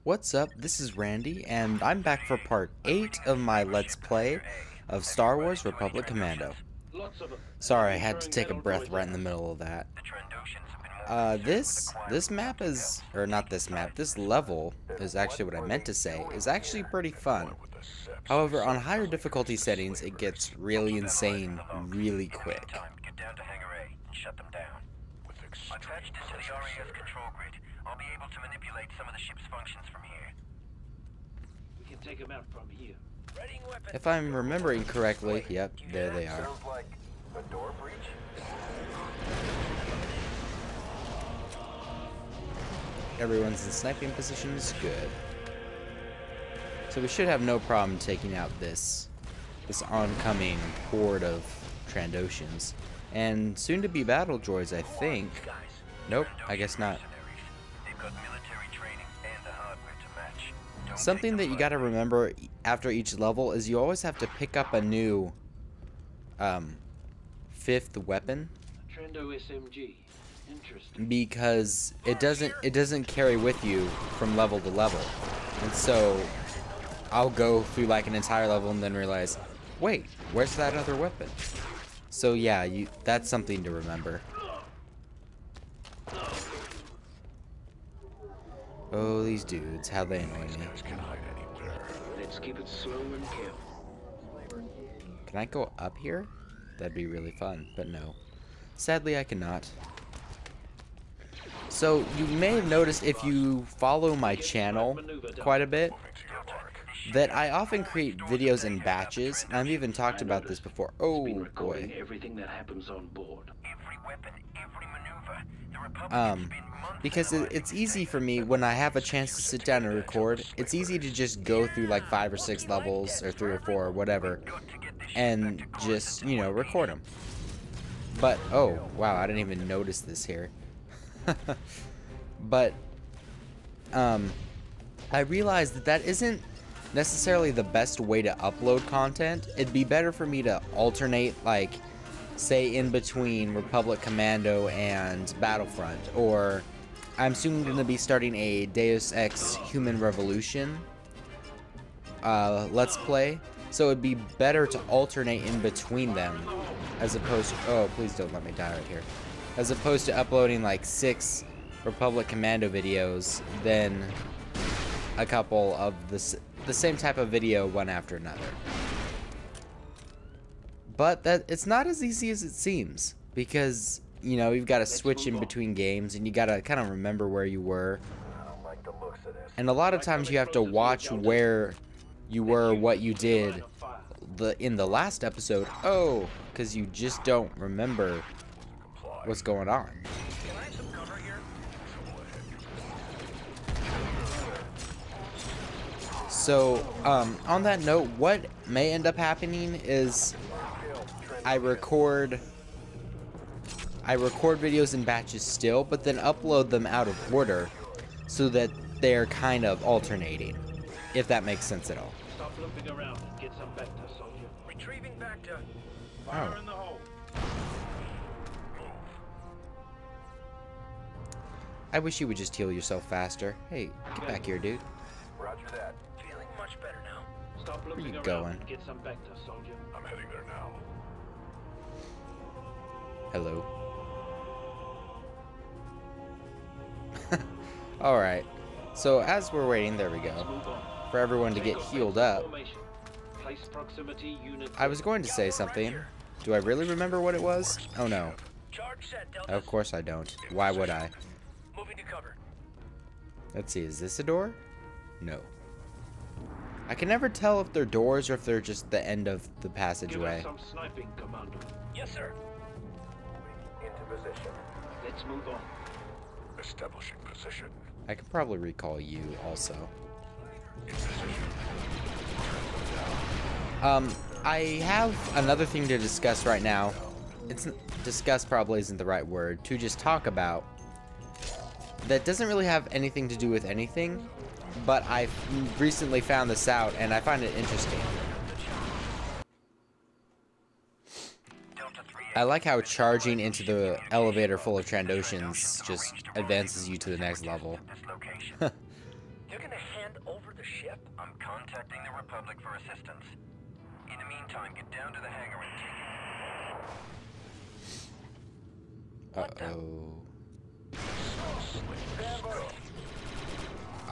What's up? This is Randy, and I'm back for part 8 of my Let's Play of Star Wars Republic Commando. Sorry, I had to take a breath right in the middle of that. This map is, or not this map, this level is actually what I meant to say, is actually pretty fun. However, on higher difficulty settings, it gets really insane really quick. Attached to the RAS control grid, I'll be able to manipulate some of the ship's functions from here. We can take them out from here. If I'm remembering correctly, yep, there they are. Sounds like a door breach. Everyone's in sniping positions, good. So we should have no problem taking out this oncoming horde of Trandoshans. And soon to be battle droids, I think. Nope, I guess not. Something that you gotta remember after each level is you always have to pick up a new 5th weapon. Trendo SMG. Interesting. Because it doesn't carry with you from level to level. And so I'll go through like an entire level and then realize, wait, where's that other weapon? So yeah, that's something to remember. Oh, these dudes, how they annoy me. Let's keep it slow and careful. Can I go up here? That'd be really fun, but no. Sadly, I cannot. So, you may have noticed if you follow my channel quite a bit, that I often create videos in batches, and I've even talked about this before. Oh boy. Everything that happens on board. Every weapon, every maneuver. The Republic has spent months because it's easy for me when I have a chance to sit down and record. It's easy to just go through like 5 or 6 levels, or 3 or 4, or whatever, and just, you know, record them. But, oh, wow, I didn't even notice this here. But, I realized that isn't necessarily the best way to upload content. It'd be better for me to alternate, like, say in between Republic Commando and Battlefront, or I'm soon going to be starting a Deus Ex Human Revolution Let's Play, so it'd be better to alternate in between them, as opposed to, oh, please don't let me die right here, as opposed to uploading like 6 Republic Commando videos, then a couple of the same type of video one after another. But it's not as easy as it seems, because, you know, you've got to switch in between games, and you got to kind of remember where you were. And a lot of times you have to watch where you were, what you did in the last episode. Oh, because you just don't remember what's going on. So, on that note, what may end up happening is I record videos in batches still, but then upload them out of order so that they're kind of alternating, if that makes sense at all. Stop looping around and get some vector, soldier. Retrieving vector. Fire in the hole. I wish you would just heal yourself faster. Hey, get back here, dude. Roger that. Feeling much better now. Stop Where looping you around going? and get some vector, soldier. I'm heading there now. Hello. Alright. So as we're waiting, there we go, for everyone to get healed up, Place proximity unit. I was going to say something. Do I really remember what it was? Oh no. Charge set, Delta. Of course I don't. Why would I? Moving to cover. Let's see, is this a door? No. I can never tell if they're doors or if they're just the end of the Give passageway. us some sniping, Commando. Yes, sir. Into position. Let's move on. Establishing position. I can probably recall you also. In position. I have another thing to discuss right now. Discuss probably isn't the right word. To just talk about. That doesn't really have anything to do with anything, but I recently found this out and I find it interesting. I like how charging into the elevator full of Trandoshans just advances you to the next level. They're gonna the ship? I'm contacting the Republic for assistance. In the meantime, get down to the hangar and take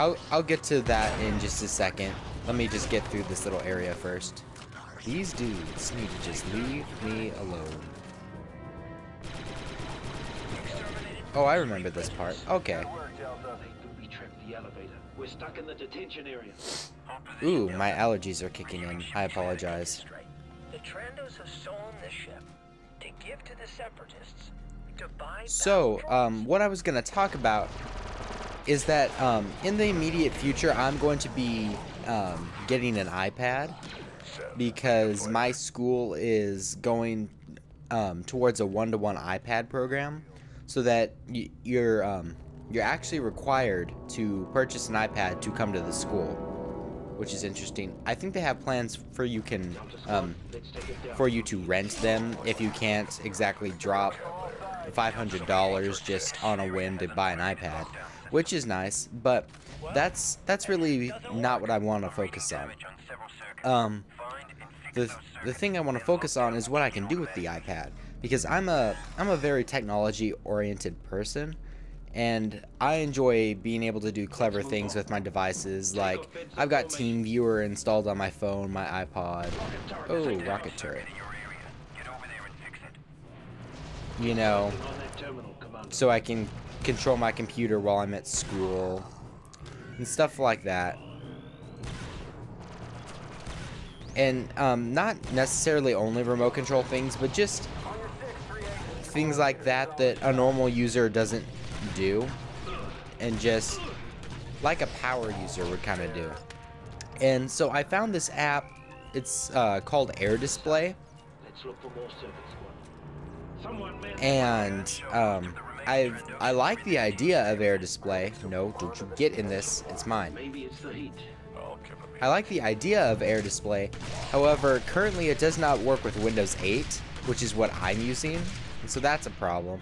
it. I'll get to that in just a second. Let me just get through this little area first. These dudes need to just leave me alone. Oh, I remember this part. Okay. We're stuck in the detention area. Ooh, my allergies are kicking in. I apologize. The Trandos have stolen the ship to give to the Separatists to buy. So, what I was gonna talk about is that in the immediate future, I'm going to be getting an iPad because my school is going towards a one-to-one iPad program, so that you're actually required to purchase an iPad to come to the school, which is interesting. I think they have plans for you to rent them if you can't exactly drop $500 just on a whim to buy an iPad, which is nice, but that's really not what I want to focus on. The thing I want to focus on is what I can do with the iPad, because I'm a very technology oriented person, and I enjoy being able to do clever things with my devices. Like, I've got TeamViewer installed on my phone, my iPod. Oh, rocket turret. You know, so I can control my computer while I'm at school and stuff like that. And not necessarily only remote control things, but just things like that that a normal user doesn't do, and just like a power user would kind of do. And so I found this app. It's called Air Display, and I like the idea of Air Display. No, don't you get in this, it's mine. I like the idea of Air Display. However, currently it does not work with Windows 8, which is what I'm using, and so that's a problem.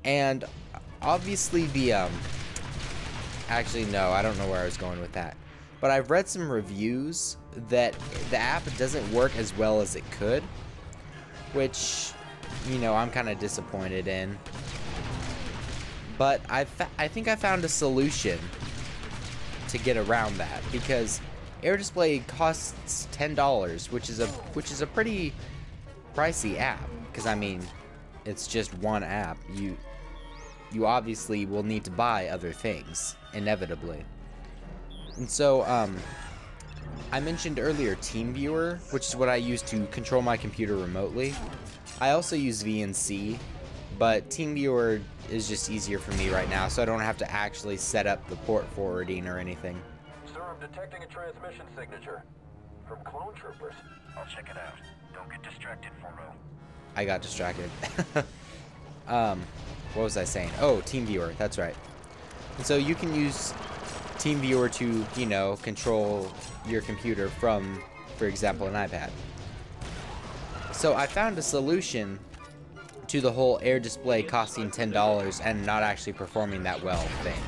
And obviously the actually no, I don't know where I was going with that, but I've read some reviews that the app doesn't work as well as it could, which, you know, I'm kind of disappointed in. But I think I found a solution to get around that, because Air Display costs $10, which is a pretty pricey app, because I mean, it's just one app. You obviously will need to buy other things inevitably. And so I mentioned earlier TeamViewer, which is what I use to control my computer remotely. I also use VNC, but TeamViewer is just easier for me right now, so I don't have to actually set up the port forwarding or anything. Sir, I'm detecting a transmission signature from clone troopers. I'll check it out. Don't get distracted, Formo. I got distracted. What was I saying? Oh, TeamViewer, that's right. And so you can use TeamViewer to, you know, control your computer from, for example, an iPad. So I found a solution to the whole Air Display costing $10 and not actually performing that well thing.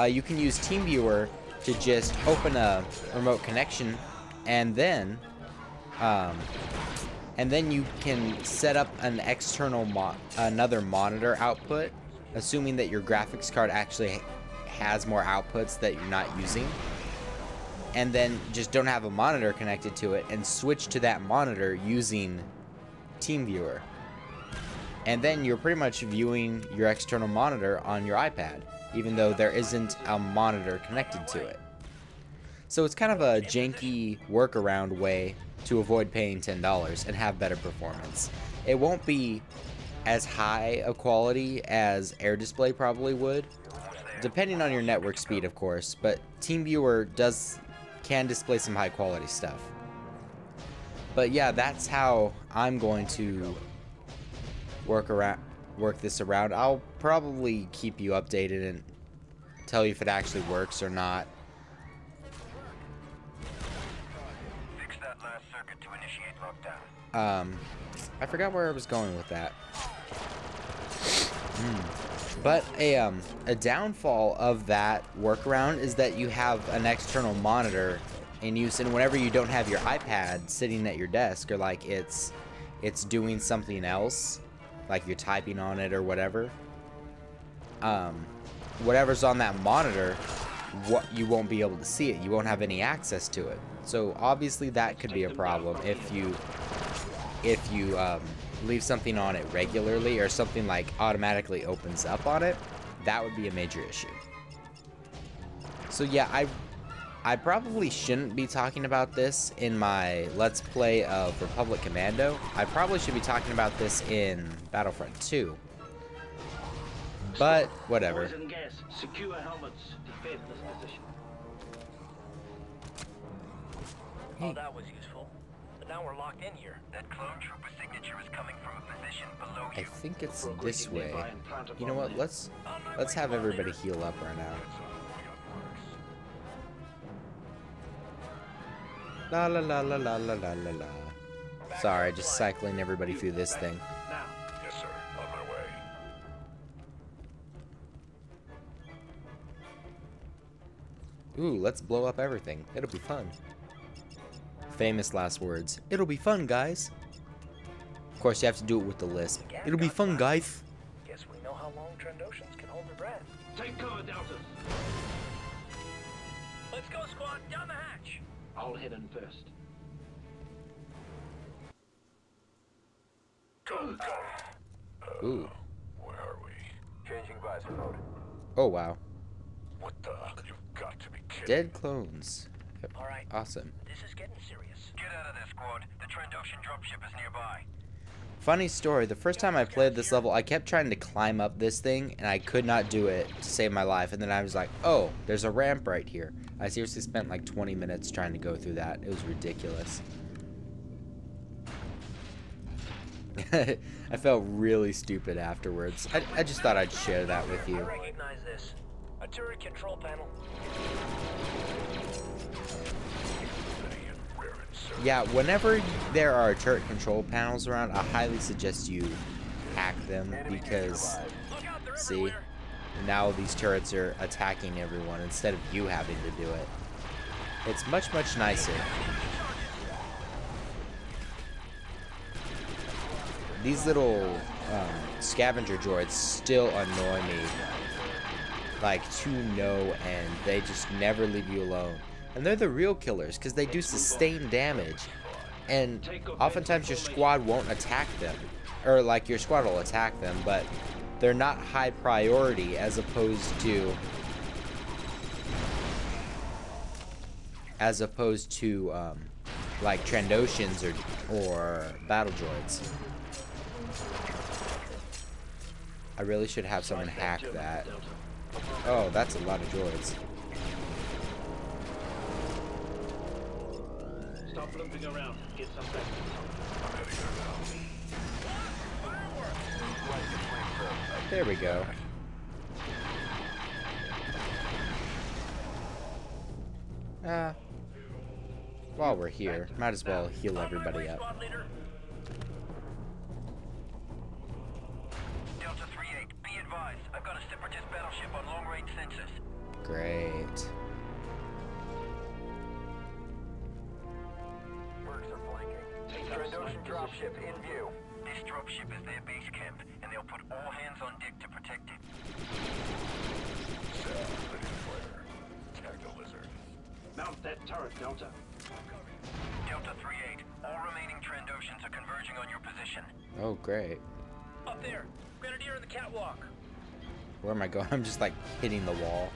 You can use TeamViewer to just open a remote connection, and then you can set up an external another monitor output, assuming that your graphics card actually has more outputs that you're not using, and then just don't have a monitor connected to it, and switch to that monitor using TeamViewer. And then you're pretty much viewing your external monitor on your iPad, even though there isn't a monitor connected to it. So it's kind of a janky workaround way to avoid paying $10 and have better performance. It won't be as high a quality as Air Display probably would, depending on your network speed, of course, but TeamViewer can display some high quality stuff. But yeah, that's how I'm going to work this around. I'll probably keep you updated and tell you if it actually works or not. Fix that last circuit to initiate lockdown. I forgot where I was going with that. But a downfall of that workaround is that you have an external monitor in use, and whenever you don't have your iPad sitting at your desk, or like it's doing something else, like you're typing on it or whatever, whatever's on that monitor, you won't be able to see it. You won't have any access to it. So obviously that could be a problem if you leave something on it regularly, or something like automatically opens up on it. That would be a major issue. So yeah, I probably shouldn't be talking about this in my Let's Play of Republic Commando. I probably should be talking about this in Battlefront 2. But whatever. Poison gas. Secure helmets. Defend this position. Oh, that was useful. But now we're locked in here. That clone trooper signature is coming from a position below you. I think it's this way. You know what? Let's have everybody heal up right now. La la la la la la la la la. Sorry, just cycling everybody through this thing. Now. Yes, sir. On my way. Ooh, let's blow up everything. It'll be fun. Famous last words. It'll be fun, guys. Of course, you have to do it with the lisp. It'll be fun, guys. Guess we know how long Trandoshans can hold their breath. Take cover, Deltas. Let's go, squad. Down the hatch. I'll head in first. Ooh. Where are we? Changing visor mode. Oh, wow. What the? You've got to be kidding. Dead clones. All right. Awesome. This is getting serious. Get out of there, squad. The Trandoshan dropship is nearby. Funny story, the first time I played this level, I kept trying to climb up this thing, and I could not do it to save my life. And then I was like, oh, there's a ramp right here. I seriously spent like 20 minutes trying to go through that. It was ridiculous. I felt really stupid afterwards. I just thought I'd share that with you. I recognize this. A turret control panel. Yeah, whenever there are turret control panels around, I highly suggest you hack them, because, see, now these turrets are attacking everyone instead of you having to do it. It's much, much nicer. These little scavenger droids still annoy me, like, to no end. They just never leave you alone. And they're the real killers, because they do sustained damage. And oftentimes your squad won't attack them. Or, like, your squad will attack them, but they're not high priority as opposed to... like, Trandoshans or battle droids. I really should have someone hack that. Oh, that's a lot of droids. Stop limping around. Get some back. There we go. While we're here, might as well heal everybody up. Delta 3-8, be advised. I've got a separatist battleship on long-range sensors. Great. Bergs are flanking. Trandoshan dropship in view. This dropship is their base camp, and they'll put all hands on deck to protect it. Tag the lizard. Mount that turret, Delta. Delta 3-8, all remaining Trandoshans are converging on your position. Oh, great. Up there, Grenadier in the catwalk. Where am I going? I'm just like hitting the wall.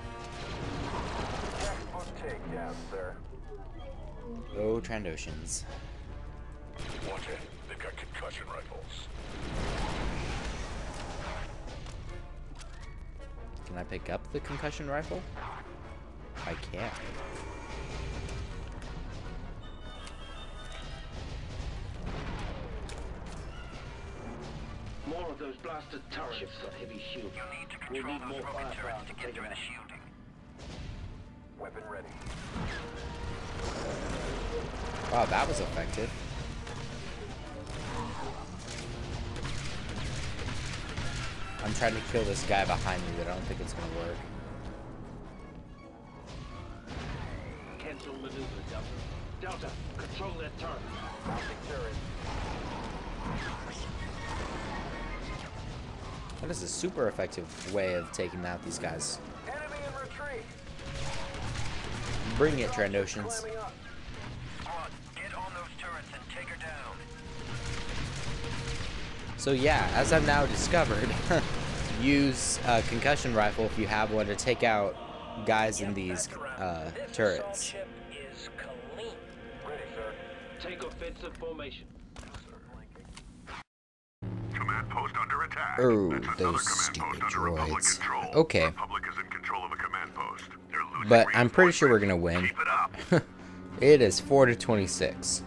Textbook takedown, sir. Oh, Trandoshans. Watch it. They've got concussion rifles. Can I pick up the concussion rifle? I can't. More of those blasted turrets. Ship's got heavy shield. You need to We'll control need those more rocket firepower turrets to to get take through them the out. shielding. Weapon ready. Wow, that was effective. I'm I'm trying to kill this guy behind me, but I don't think it's gonna work. Cancel maneuver, Delta. Delta, control that turret. That is a super effective way of taking out these guys. Enemy in retreat. Bring it, Trandoshans. Squad, get on those turrets and take her down. So yeah, as I've now discovered, use a concussion rifle if you have one to take out guys in these turrets. Ship is clean. Ready, sir. Take offensive formation. Command post under attack. Oh, That's another those command stupid post under Republic droids. control. Okay. The Republic is in control of a command post. They're losing But I'm pretty sure we're gonna win. Keep it up. It is 4-26.